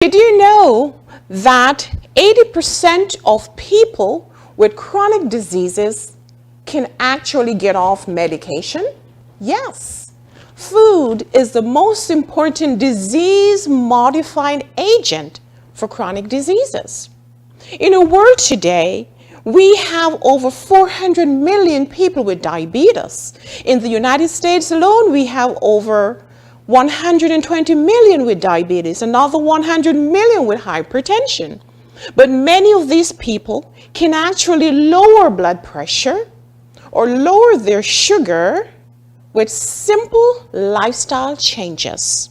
Did you know that 80% of people with chronic diseases can actually get off medication? Yes. Food is the most important disease-modifying agent for chronic diseases. In a world today, we have over 400 million people with diabetes. In the United States alone, we have over 120 million with diabetes, another 100 million with hypertension. But many of these people can actually lower blood pressure or lower their sugar with simple lifestyle changes.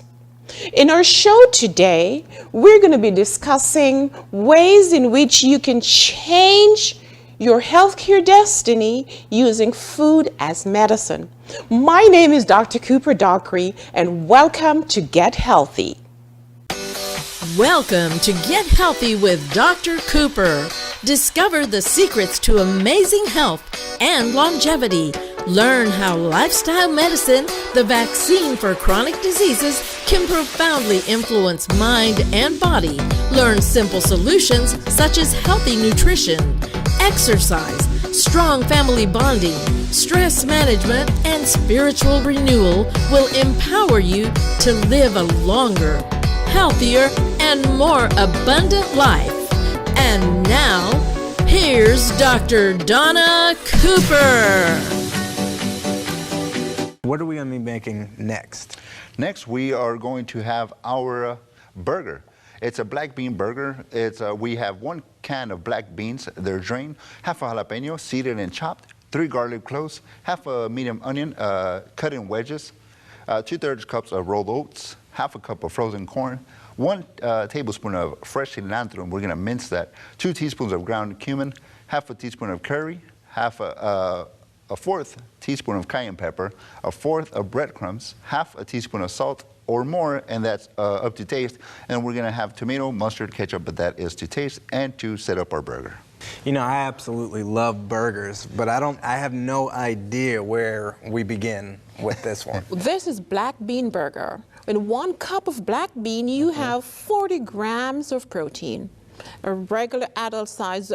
In our show today, we're going to be discussing ways in which you can change your healthcare destiny using food as medicine. My name is Dr. Cooper-Dockery, and welcome to Get Healthy. Welcome to Get Healthy with Dr. Cooper. Discover the secrets to amazing health and longevity. Learn how lifestyle medicine, the vaccine for chronic diseases, can profoundly influence mind and body. Learn simple solutions such as healthy nutrition, exercise, strong family bonding, stress management, and spiritual renewal will empower you to live a longer, healthier, and more abundant life. And now, here's Dr. Donna Cooper. What are we going to be making next? Next, we are going to have our burger. It's a black bean burger. We have 1 can of black beans. They're drained, half a jalapeno, seeded and chopped, 3 garlic cloves, half a medium onion cut in wedges, 2/3 cups of rolled oats, half a cup of frozen corn, 1 tablespoon of fresh cilantro, and we're going to mince that, 2 teaspoons of ground cumin, half a teaspoon of curry, half a 1/4 teaspoon of cayenne pepper, a 1/4 of breadcrumbs, half a teaspoon of salt or more, and that's up to taste. And we're gonna have tomato, mustard, ketchup, but that is to taste and to set up our burger. You know, I absolutely love burgers, but I have no idea where we begin with this one. This is black bean burger. In 1 cup of black bean, you have 40 grams of protein. A regular adult size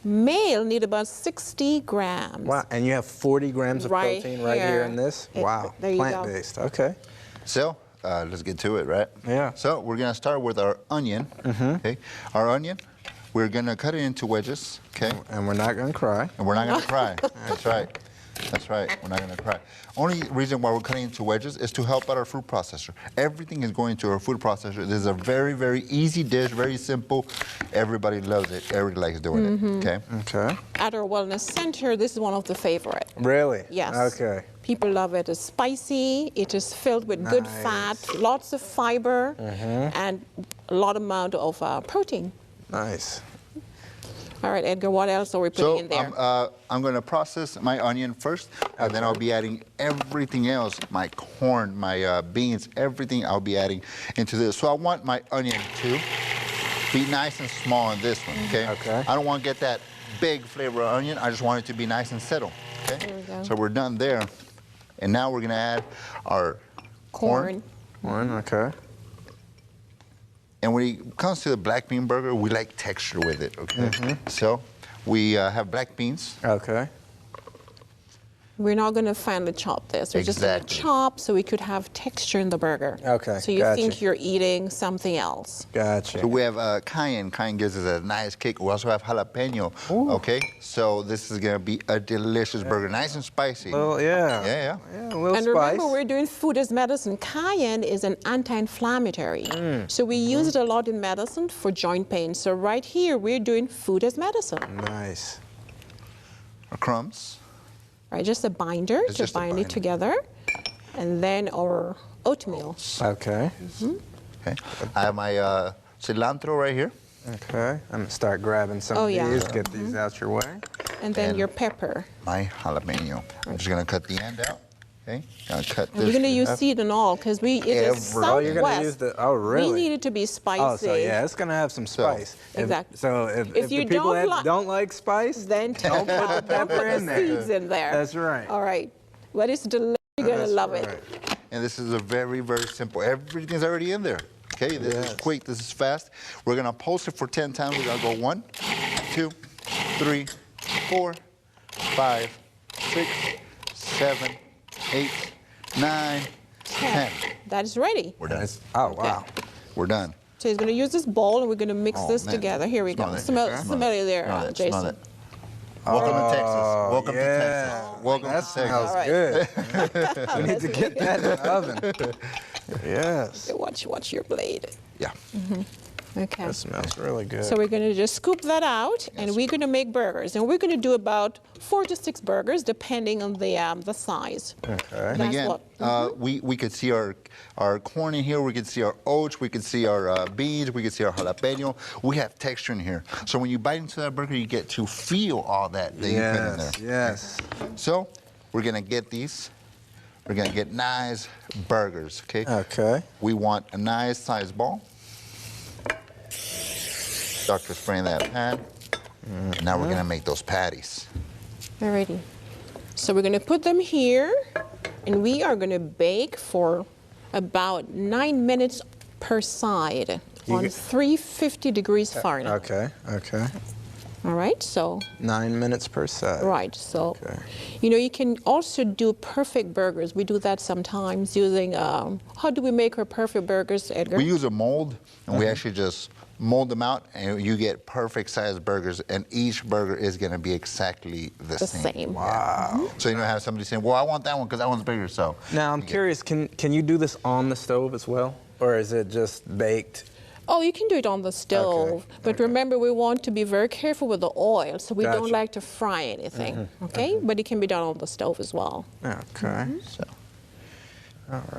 male need about 60 grams. Wow, and you have 40 grams of protein right here in this? Wow, there you go. Plant-based, okay. So, let's get to it, right? Yeah. So, we're gonna start with our onion, okay? Our onion, we're gonna cut it into wedges, okay? And we're not gonna cry. And we're not gonna cry, that's right. That's right, we're not gonna cry. Only reason why we're cutting into wedges is to help out our food processor. Everything is going to our food processor. This is a very, very easy dish, very simple. Everybody loves it, everybody likes doing it, okay? Okay. At our wellness center, this is one of the favorite. Really? Yes. Okay. People love it. It's spicy. It is filled with good fat, lots of fiber, and a lot amount of protein. Nice. All right, Edgar, what else are we putting in there? I'm going to process my onion first, and then I'll be adding everything else, my corn, my beans, everything I'll be adding into this. So I want my onion to be nice and small in this one, okay? Okay. I don't want to get that big flavor of onion. I just want it to be nice and settled, okay? There we go. So we're done there. And now we're going to add our corn. Corn, okay. And when it comes to the black bean burger, we like texture with it, okay? So we have black beans. Okay. We're not going to finely chop this. We're just going to chop so we could have texture in the burger. Okay, So you think you're eating something else. Gotcha. So we have cayenne. Cayenne gives us a nice kick. We also have jalapeno, okay? So this is going to be a delicious burger, nice and spicy. Well, yeah. Yeah. Yeah, a little And spice. remember, we're doing food as medicine. Cayenne is an anti-inflammatory. So we use it a lot in medicine for joint pain. So right here, we're doing food as medicine. Nice. Our crumbs. Right, just a binder to bind it together. And then our oatmeal. Okay. Okay. I have my cilantro right here. Okay. I'm going to start grabbing some of these, get these out your way. And then your pepper. My jalapeno. I'm just going to cut the end out. Okay. Gonna cut this. We're going to use seed and all because it is Southwest. Oh, you're going to use the, oh, really? We need it to be spicy. Oh, so yeah, it's going to have some spice. Exactly. So if you the people don't like spice, then don't put the pepper in there. seeds in there. That's right. All right. But it's delicious. You're going to love it. And this is a very, very simple. Everything's already in there. Okay, this is quick, this is fast. We're gonna pulse it for 10 times. We're gonna go 1, 2, 3, 4, 5, 6, 7, 8, 9, 10. That is ready. We're done. Oh, wow. We're done. So he's going to use this bowl, and we're going to mix Oh, this man. together. Here we Smell go. it. Smell it there, Smell it. Jason. Smell it. Welcome to Texas. Welcome to yeah. Texas. Welcome That to smells Texas. good. We need to get that in the oven. Yes. Watch your blade. Yeah. Okay. That smells really good. So we're going to just scoop that out, and we're going to make burgers. And we're going to do about 4 to 6 burgers, depending on the size. Okay. And That's again, what- we could see our corn in here. We could see our oats. We could see our beans. We could see our jalapeno. We have texture in here. So when you bite into that burger, you get to feel all that you put in there. Yes. So we're going to get these. We're going to get nice burgers, okay? Okay. We want a nice sized ball. Doctor spraying that pan. Now we're going to make those patties. Alrighty. So we're going to put them here, and we are going to bake for about 9 minutes per side on get- 350 degrees Fahrenheit. Okay. Okay. All right, so 9 minutes per side. right, so Okay. you can also do perfect burgers. We do that sometimes using how do we make our perfect burgers, Edgar? We use a mold, and we actually just mold them out, and you get perfect sized burgers, and each burger is going to be exactly the same. Wow. So you don't have somebody saying, well, I want that one because that one's bigger. So Now I'm curious. Can you do this on the stove as well, or is it just baked? Oh, you can do it on the stove, but remember we want to be very careful with the oil, so we don't Gotcha. like to fry anything, okay? But it can be done on the stove as well. Okay. So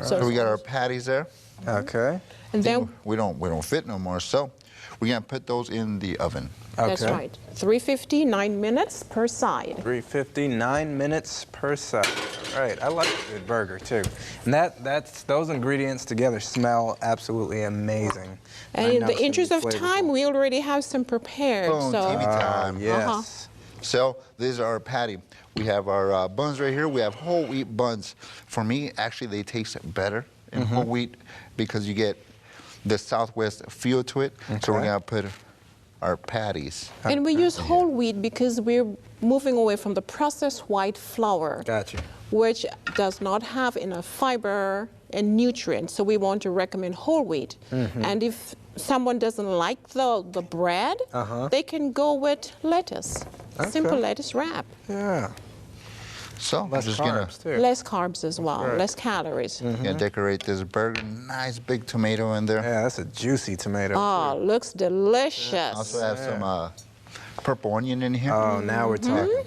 So we got our patties there. Okay. and then We don't fit no more. So we're going to put those in the oven. that's Okay. right, 350, 9 minutes per side. 350, 9 minutes per side. Right, I like a good burger too. And that's those ingredients together smell absolutely amazing. And I in know the it's gonna interest be of time, flavorful. we already have some prepared. Boom, so TV time. Yes. So this is our patty. We have our buns right here. We have whole wheat buns. For me, actually, they taste better in whole wheat because you get the Southwest feel to it. So we're Okay. going to put our patties. and we use whole wheat because we're moving away from the processed white flour, Gotcha. which does not have enough fiber and nutrients. So we want to recommend whole wheat. And if someone doesn't like the bread, they can go with lettuce, simple lettuce wrap. Yeah. So we're Less just going carbs too. Less carbs as well, less calories. to decorate this burger. Nice big tomato in there. Yeah, that's a juicy tomato. Oh, looks delicious. Also have some purple onion in here. Oh, now we're talking.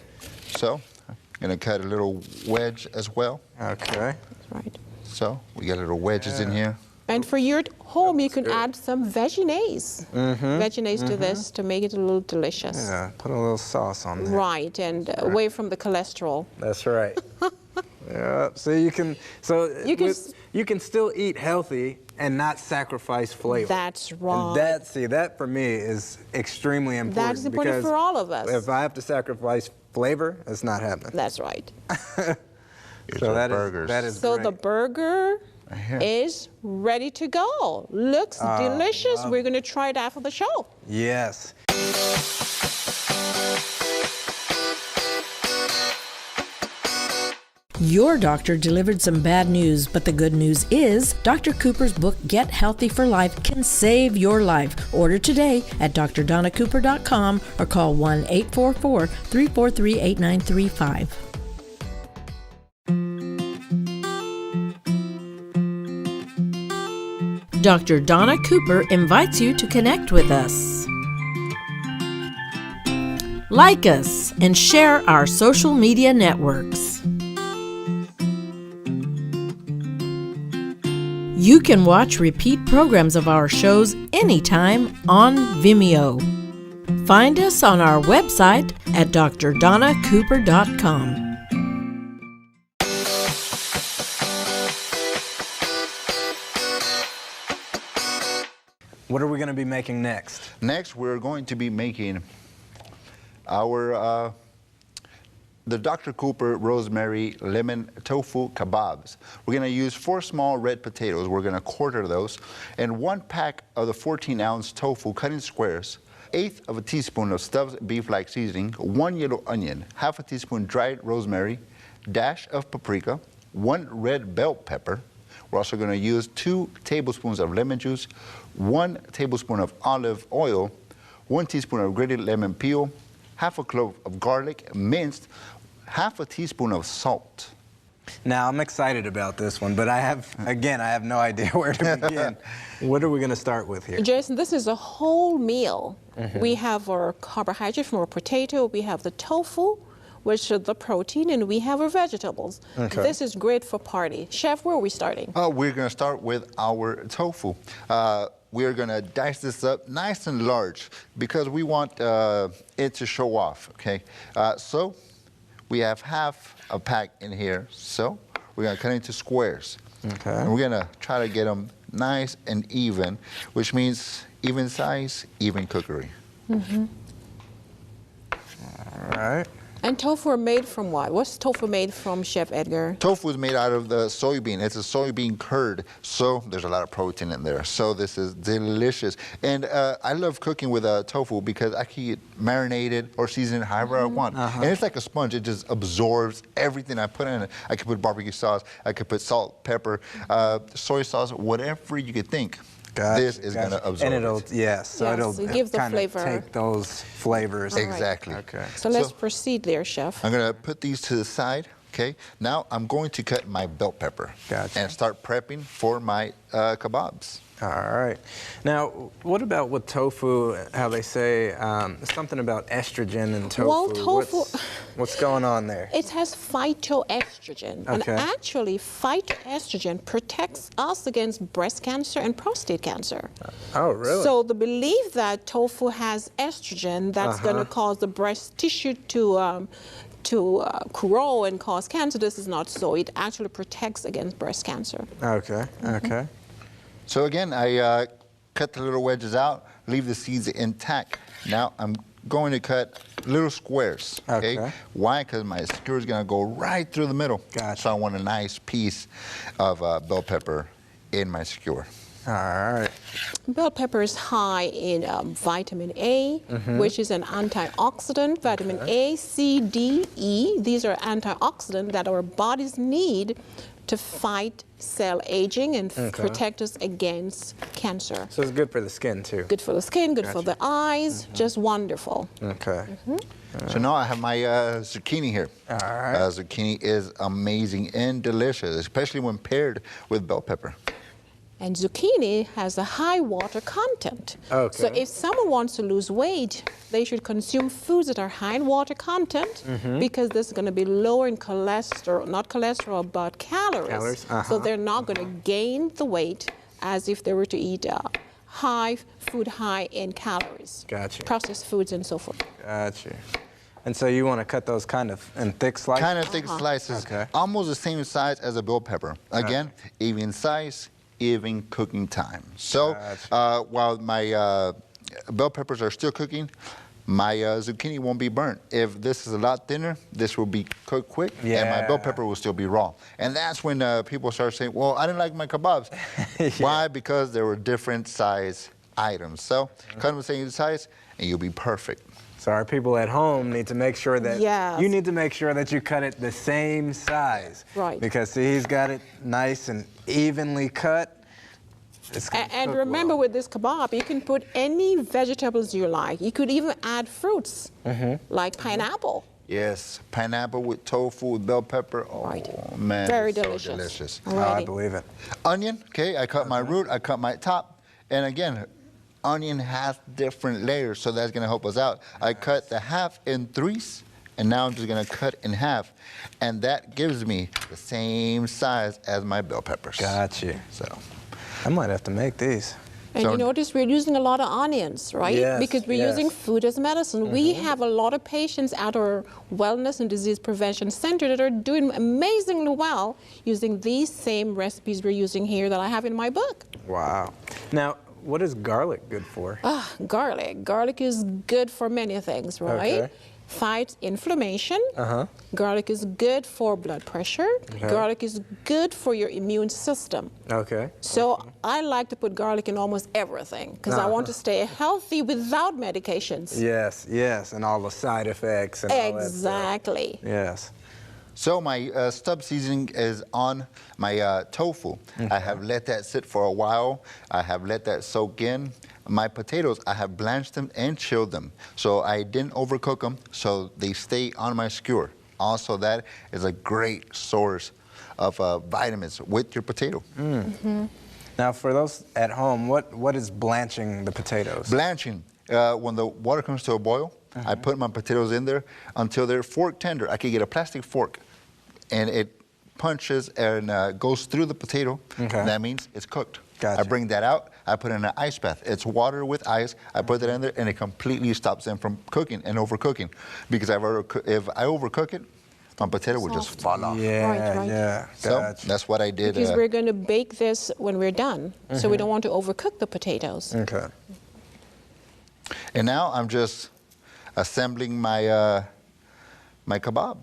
So I'm going to cut a little wedge as well. Okay. Right. So we got little wedges in here. And for your home, you can add some veggies. Veggies to this to make it a little delicious. Yeah, put a little sauce on there. Right, and away from the cholesterol. That's right. Yeah. So you can you can still eat healthy and not sacrifice flavor. That's right. And that for me is extremely important. That is important because for all of us. If I have to sacrifice flavor, it's not happening. That's right. Here's So our that is burgers. that is So great. the burger here. is ready to go. Looks delicious. We're going to try it after the show. Yes. Your doctor delivered some bad news, but the good news is Dr. Cooper's book, Get Healthy for Life, can save your life. Order today at drdonnacooper.com or call 1-844-343-8935. Dr. Donna Cooper invites you to connect with us. Like us and share our social media networks. You can watch repeat programs of our shows anytime on Vimeo. Find us on our website at drdonnacooper.com. What are we going to be making next? Next, we're going to be making our the Dr. Cooper Rosemary Lemon Tofu Kebabs. We're going to use 4 small red potatoes. We're going to quarter those. And 1 pack of the 14-ounce tofu cut in squares. 1/8 of a teaspoon of stuffed beef-like seasoning. 1 yellow onion. 1/2 teaspoon dried rosemary. Dash of paprika. 1 red bell pepper. We're also going to use 2 tablespoons of lemon juice. 1 tablespoon of olive oil. 1 teaspoon of grated lemon peel. 1/2 clove of garlic minced. 1/2 teaspoon of salt. Now, I'm excited about this one, but I have no idea where to begin. What are we going to start with here? Jason, this is a whole meal. We have our carbohydrate from our potato, we have the tofu, which is the protein, and we have our vegetables. Okay. This is great for party. Chef, where are we starting? We're going to start with our tofu. We're going to dice this up nice and large because we want it to show off, okay? So we have 1/2 a pack in here, so we're going to cut it into squares. Okay. And we're going to try to get them nice and even, which means even size, even cookery. All right. And tofu are made from what? What's tofu made from, Chef Edgar? Tofu is made out of the soybean. It's a soybean curd, so there's a lot of protein in there. So this is delicious. And I love cooking with tofu because I can marinated or season it however I want. And it's like a sponge. It just absorbs everything I put in it. I could put barbecue sauce. I could put salt, pepper, soy sauce, whatever you could think. Gotcha, this is going to absorb and it'll, it. so Yes, it'll it gives the kind of flavor. take those flavors. All right. Exactly. Okay. So let's proceed there, Chef. I'm going to put these to the side, okay? Now I'm going to cut my bell pepper. Gotcha. And start prepping for my kebabs. All right. Now, what about with tofu, how they say something about estrogen and tofu? Well, tofu- What's going on there? It has phytoestrogen. And Okay. actually, phytoestrogen protects us against breast cancer and prostate cancer. Oh, really? So the belief that tofu has estrogen that's going to cause the breast tissue to grow and cause cancer, this is not so. It actually protects against breast cancer. Okay, okay. So again, I cut the little wedges out, leave the seeds intact. Now I'm going to cut little squares, okay? Why? Because my skewer is going to go right through the middle. Gotcha. So I want a nice piece of bell pepper in my skewer. All right. Bell pepper is high in vitamin A, which is an antioxidant. Vitamin A, C, D, E, these are antioxidants that our bodies need to fight cell aging and protect us against cancer. So it's good for the skin, too. Good for the skin, good for the eyes, just wonderful. Okay. So now I have my zucchini here. All right. Zucchini is amazing and delicious, especially when paired with bell pepper. And zucchini has a high water content. Okay. So if someone wants to lose weight, they should consume foods that are high in water content because this is going to be lower in cholesterol, not cholesterol, but calories. So they're not going to gain the weight as if they were to eat food high in calories. Gotcha. Processed foods and so forth. Gotcha. And so you want to cut those kind of in thick slices? Kind of thick slices, almost the same size as a bell pepper. Again, even size, even cooking time. So while my bell peppers are still cooking, my zucchini won't be burnt. If this is a lot thinner, this will be cooked quick, and my bell pepper will still be raw. And that's when people start saying, well, I didn't like my kebabs. Why? Because there were different size items. So cut them the same size, and you'll be perfect. So our people at home need to make sure that you need to make sure that you cut it the same size. Right. Because see, he's got it nice and evenly cut. And remember, with this kebab, you can put any vegetables you like. You could even add fruits, like pineapple. Yes, pineapple with tofu, with bell pepper. Oh, man. Very so delicious. delicious. Oh, I believe it. Onion, okay, I cut my root, I cut my top. And again, onion has different layers, so that's going to help us out. I cut the half in threes, and now I'm just going to cut in half. And that gives me the same size as my bell peppers. Gotcha. So I might have to make these. And you notice we're using a lot of onions, right? Yes, because we're using food as medicine. We have a lot of patients at our Wellness and Disease Prevention Center that are doing amazingly well using these same recipes we're using here that I have in my book. Wow. Now, what is garlic good for? Garlic. Garlic is good for many things, right? Okay. fights inflammation. Uh-huh. Garlic is good for blood pressure. Garlic is good for your immune system. Okay. So I like to put garlic in almost everything because I want to stay healthy without medications. Yes, yes, and all the side effects and all that stuff. Exactly. Yes. So my stub seasoning is on my tofu. I have let that sit for a while. I have let that soak in. My potatoes, I have blanched them and chilled them. So I didn't overcook them, so they stay on my skewer. Also, that is a great source of vitamins with your potato. Now, for those at home, what is blanching the potatoes? Blanching, when the water comes to a boil, I put my potatoes in there until they're fork tender. I can get a plastic fork, and it punches and goes through the potato. Okay. That means it's cooked. Gotcha. I bring that out. I put it in an ice bath. It's water with ice. I put that in there, and it completely stops them from cooking and overcooking. Because if I overcook it, my potato would just fall off. Yeah, Right. yeah, So gotcha. that's what I did. Because we're going to bake this when we're done. So we don't want to overcook the potatoes. Okay. And now I'm just assembling my my kebab.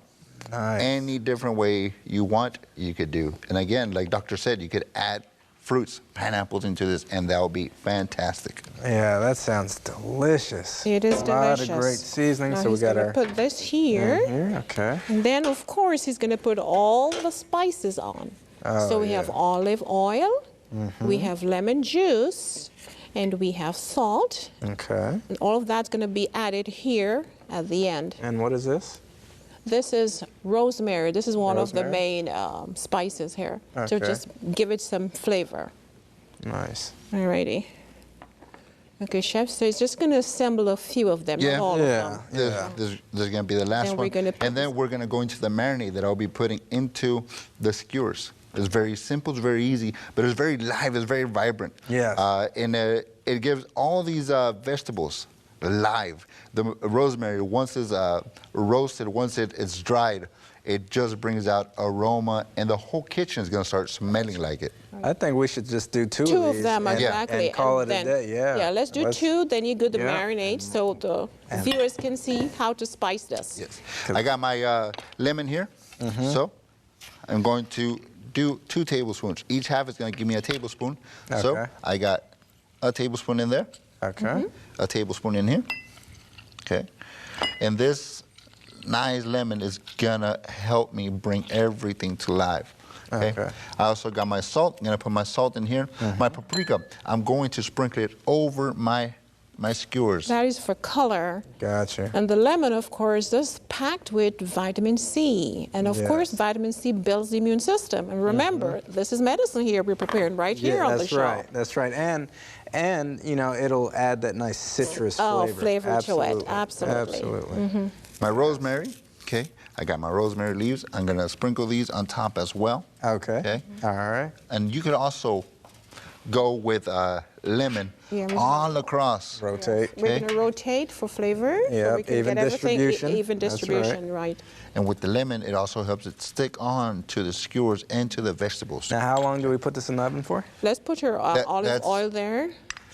Nice. Any different way you want, you could do. And again, like Doctor said, you could add fruits, pineapples into this, and that would be fantastic. Yeah, that sounds delicious. It is A delicious. lot of great seasoning. Now So we he's got gonna our put this here. here. Okay. And then, of course, he's going to put all the spices on. So we have olive oil, we have lemon juice, and we have salt. Okay. And all of that's going to be added here at the end. And what is this? This is rosemary. This is one of the Rosemary? main spices here. So Okay. just give it some flavor. Nice. Alrighty. Okay, chef, so he's just going to assemble a few of them, not all of them. This is going to be the last Then we're one. gonna put And then we're going to go into the marinade that I'll be putting into the skewers. It's very simple, it's very easy, but it's very live, it's very vibrant. Yes. And it gives all these vegetables live. The rosemary, once it's roasted, once it's dried, it just brings out aroma, and the whole kitchen is going to start smelling like it. I think we should just do two Two of of these them, and, exactly. and call it then, a day. Yeah. Yeah, let's do two, then you do the Yeah. marinade so the viewers can see how to spice this. Yes. I got my lemon here, so I'm going to do 2 tablespoons. Each half is going to give me a tablespoon. So Okay. I got a tablespoon in there, Okay. a tablespoon in here. Okay. And this nice lemon is going to help me bring everything to life. Okay. Okay. I also got my salt. I'm going to put my salt in here. My paprika, I'm going to sprinkle it over my skewers. That is for color. Gotcha. And the lemon, of course, is packed with vitamin C. And of course, Yes. vitamin C builds the immune system. And remember, this is medicine here we're preparing right here on the that's show. right. That's right. And you know, it'll add that nice citrus flavor Absolutely. to it. Absolutely. Absolutely. My rosemary, okay. I got my rosemary leaves. I'm going to sprinkle these on top as well. Okay. Okay. All right. And you could also go with lemon all across. Rotate. We're Okay. going to rotate for flavor. so Yep, we can even get everything distribution. even That's distribution, right. And with the lemon, it also helps it stick on to the skewers and to the vegetables. Now, how long do we put this in the oven for? Let's put your olive that's- oil there.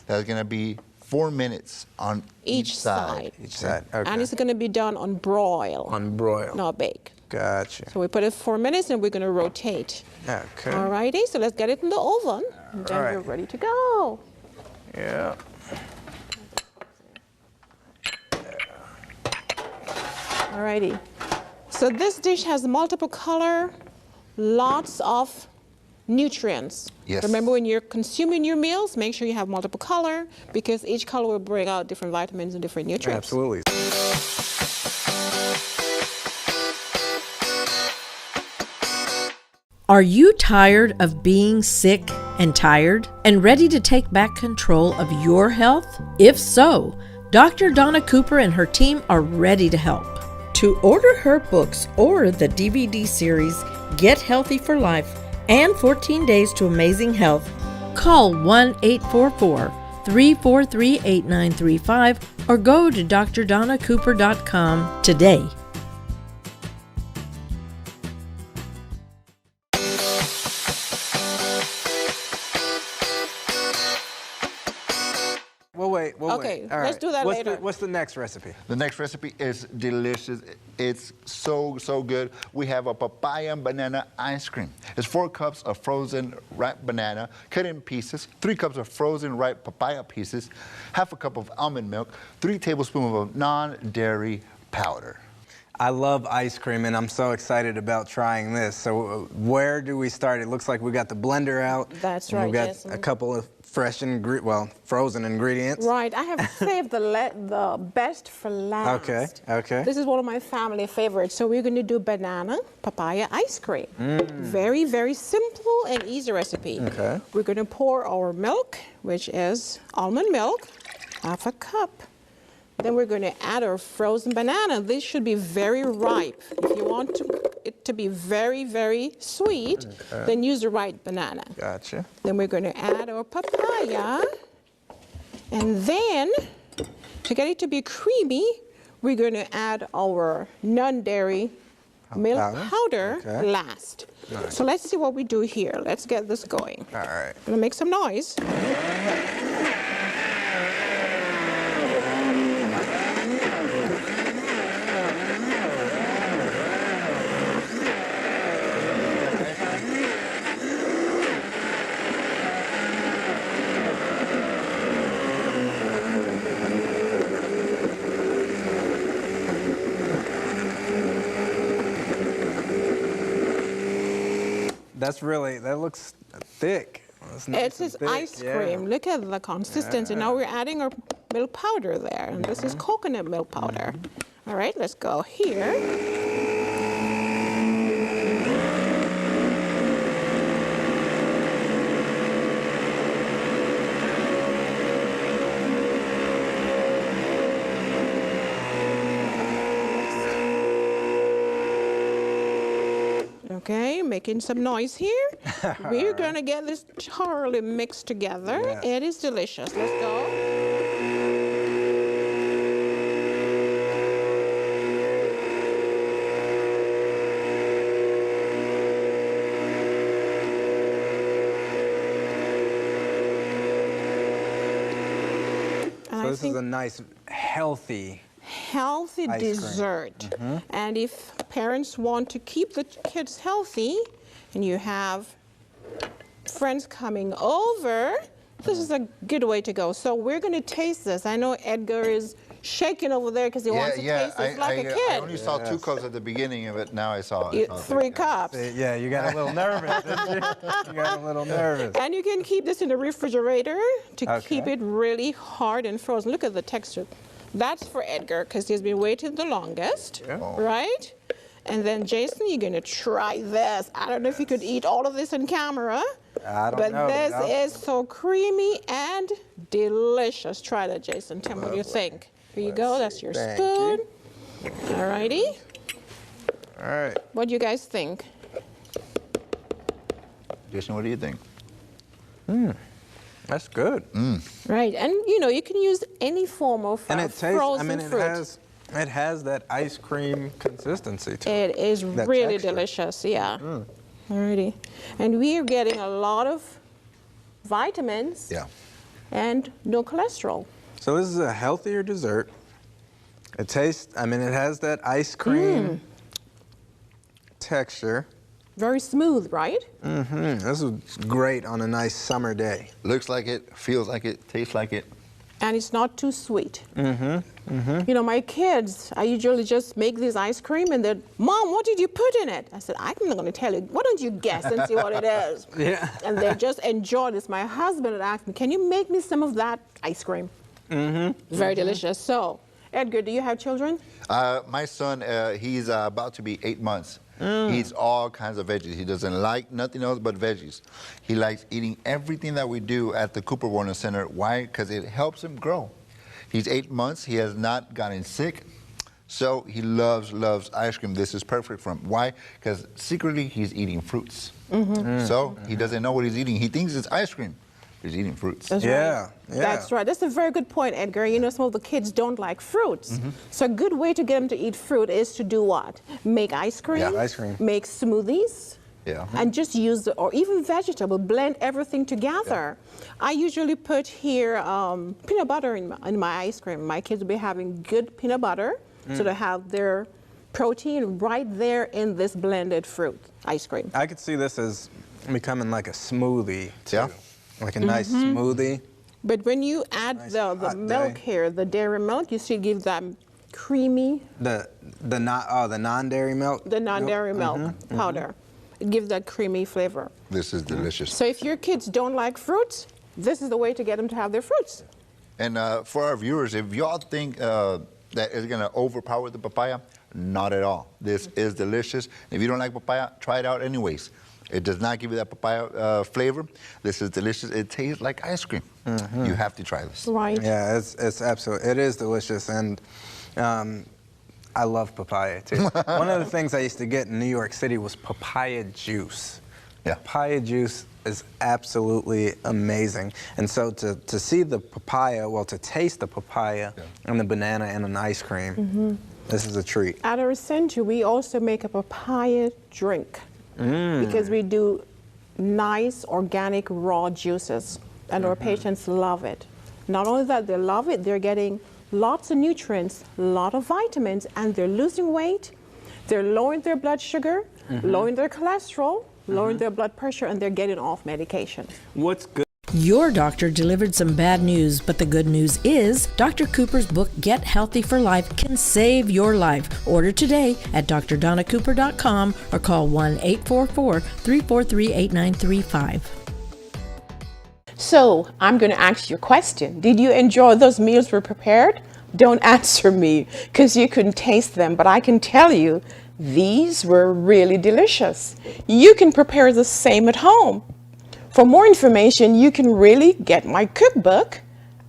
That's going to be 4 minutes on Each side. Each side. Okay. And it's going to be done on broil, On broil. not bake. Gotcha. So we put it 4 minutes and we're going to rotate. Okay. Alrighty, so let's get it in the oven. And then Alright. we're ready to go. Yeah. Alrighty. So this dish has multiple color, lots of nutrients. Yes. Remember, when you're consuming your meals, make sure you have multiple color because each color will bring out different vitamins and different nutrients. Absolutely. Are you tired of being sick and tired and ready to take back control of your health? If so, Dr. Donna Cooper and her team are ready to help. To order her books or the DVD series, Get Healthy for Life and 14 Days to Amazing Health, call 1-844-343-8935 or go to drdonnacooper.com today. We'll wait. Okay, Okay, All let's right. do that later. What's the next recipe? The next recipe is delicious. It's so good. We have a papaya and banana ice cream. It's 4 cups of frozen ripe banana cut in pieces, 3 cups of frozen ripe papaya pieces, half a cup of almond milk, 3 tablespoons of non-dairy powder. I love ice cream, and I'm so excited about trying this. So where do we start? It looks like we got the blender out. That's and right, We've got Jason. a couple of frozen ingredients. Right, I have saved the best for last. Okay. This is one of my family favorites. So we're going to do banana papaya ice cream. Very, very simple and easy recipe. Okay. We're going to pour our milk, which is almond milk, half a cup. Then we're going to add our frozen banana. This should be very ripe. If you want it to be very, very sweet, then use the right banana. Gotcha. Then we're going to add our papaya. And then, to get it to be creamy, we're going to add our non-dairy milk powder last. Nice. So let's see what we do here. Let's get this going. All right. Gonna make some noise. That looks thick. It's his ice cream. Look at the consistency. Now we're adding our milk powder there, and this is coconut milk powder. All right, let's go here. Okay, making some noise here. We're gonna get this thoroughly mixed together. Yes. It is delicious. Let's go. So this is a nice, healthy healthy ice cream. dessert. And if parents want to keep the kids healthy and you have friends coming over, this is a good way to go. So we're going to taste this. I know Edgar is shaking over there because he wants to taste this like a kid. I only saw 2 cups at the beginning of it. Now I saw it. 3 cups. Yeah, you got a little nervous, didn't you? You got a little nervous. And you can keep this in the refrigerator to keep it really hard and frozen. Look at the texture. That's for Edgar because he's been waiting the longest, right? And then Jason, you're going to try this. I don't know if you could eat all of this on camera. I don't but know. This is so creamy and delicious. Try that, Jason. Tell me what you think. Here you go. That's your spoon. All righty. All right. What do you guys think? Jason, what do you think? That's good. Right, and you know, you can use any form of And it tastes, frozen fruit. it has that ice cream consistency to it. It is That really texture. delicious, yeah. Alrighty. And we are getting a lot of vitamins and no cholesterol. So this is a healthier dessert. It tastes, it has that ice cream texture. Very smooth, right? This is great on a nice summer day. Looks like it, feels like it, tastes like it. And it's not too sweet. You know, my kids, I usually just make this ice cream and they're, Mom, what did you put in it? I said, I'm not going to tell you. Why don't you guess and see what it is? Yeah. And they just enjoy this. My husband had asked me, can you make me some of that ice cream? Very delicious. So, Edgar, do you have children? My son, he's about to be 8 months. He eats all kinds of veggies. He doesn't like nothing else but veggies. He likes eating everything that we do at the Cooper Wellness Center. Why? Because it helps him grow. He's 8 months. He has not gotten sick. So he loves ice cream. This is perfect for him. Why? Because secretly he's eating fruits. So he doesn't know what he's eating. He thinks it's ice cream. He's eating fruits. That's right. That's right. That's a very good point, Edgar. You know, some of the kids don't like fruits. So a good way to get them to eat fruit is to do what? Make ice cream. Yeah, ice cream. Make smoothies. Yeah. And just use or even vegetable, blend everything together. I usually put here peanut butter in my ice cream. My kids will be having good peanut butter, so they have their protein right there in this blended fruit ice cream. I could see this as becoming like a smoothie too. Yeah. Like a nice smoothie. But when you add Nice the hot milk day. here, the dairy milk, you see, give that creamy, The non-dairy milk. the non-dairy milk powder. It gives that creamy flavor. This is delicious. So if your kids don't like fruits, this is the way to get them to have their fruits. And for our viewers, if y'all think that it's going to overpower the papaya, not at all. This is delicious. If you don't like papaya, try it out anyways. It does not give you that papaya flavor. This is delicious. It tastes like ice cream. You have to try this. Right. Yeah, it's absolutely, it is delicious, and I love papaya too. One of the things I used to get in New York City was papaya juice. Yeah. Papaya juice is absolutely amazing. And so to see the papaya, well, to taste the papaya and the banana in an ice cream, this is a treat. At our center, we also make a papaya drink because we do nice organic raw juices, and our patients love it. Not only that, they love it, they're getting lots of nutrients, a lot of vitamins, and they're losing weight, they're lowering their blood sugar, lowering their cholesterol, lowering their blood pressure, and they're getting off medication. What's good? Your doctor delivered some bad news, but the good news is Dr. Cooper's book, Get Healthy for Life, can save your life. Order today at drdonnacooper.com or call 1-844-343-8935. So I'm going to ask you a question. Did you enjoy those meals we prepared? Don't answer me because you couldn't taste them, but I can tell you these were really delicious. You can prepare the same at home. For more information, you can really get my cookbook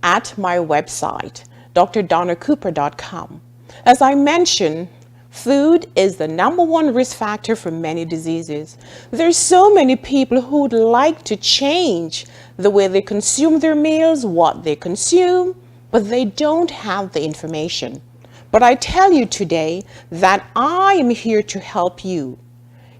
at my website, drdonnacooper.com. As I mentioned, food is the #1 risk factor for many diseases. There's so many people who would like to change the way they consume their meals, what they consume, but they don't have the information. But I tell you today that I am here to help you.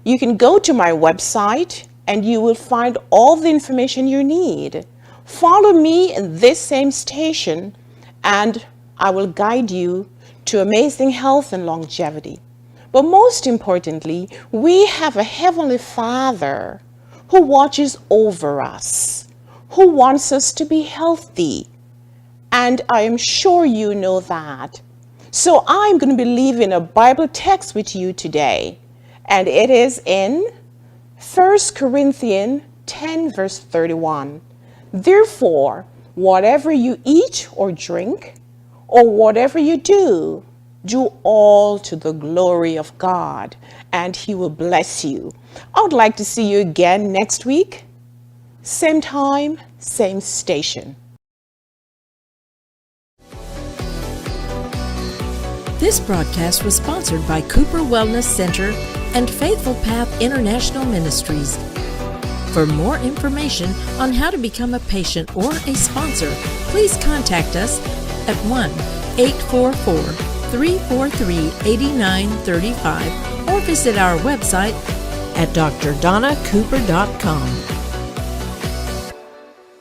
You can go to my website and you will find all the information you need. Follow me in this same station and I will guide you to amazing health and longevity. But most importantly, we have a Heavenly Father who watches over us, who wants us to be healthy. And I am sure you know that. So I'm going to be leaving a Bible text with you today. And it is in 1 Corinthians 10, verse 31. Therefore, whatever you eat or drink, or whatever you do, do all to the glory of God, and He will bless you. I would like to see you again next week. Same time, same station. This broadcast was sponsored by Cooper Wellness Center and Faithful Path International Ministries. For more information on how to become a patient or a sponsor, please contact us at 1-844-343-8935 or visit our website at drdonnacooper.com.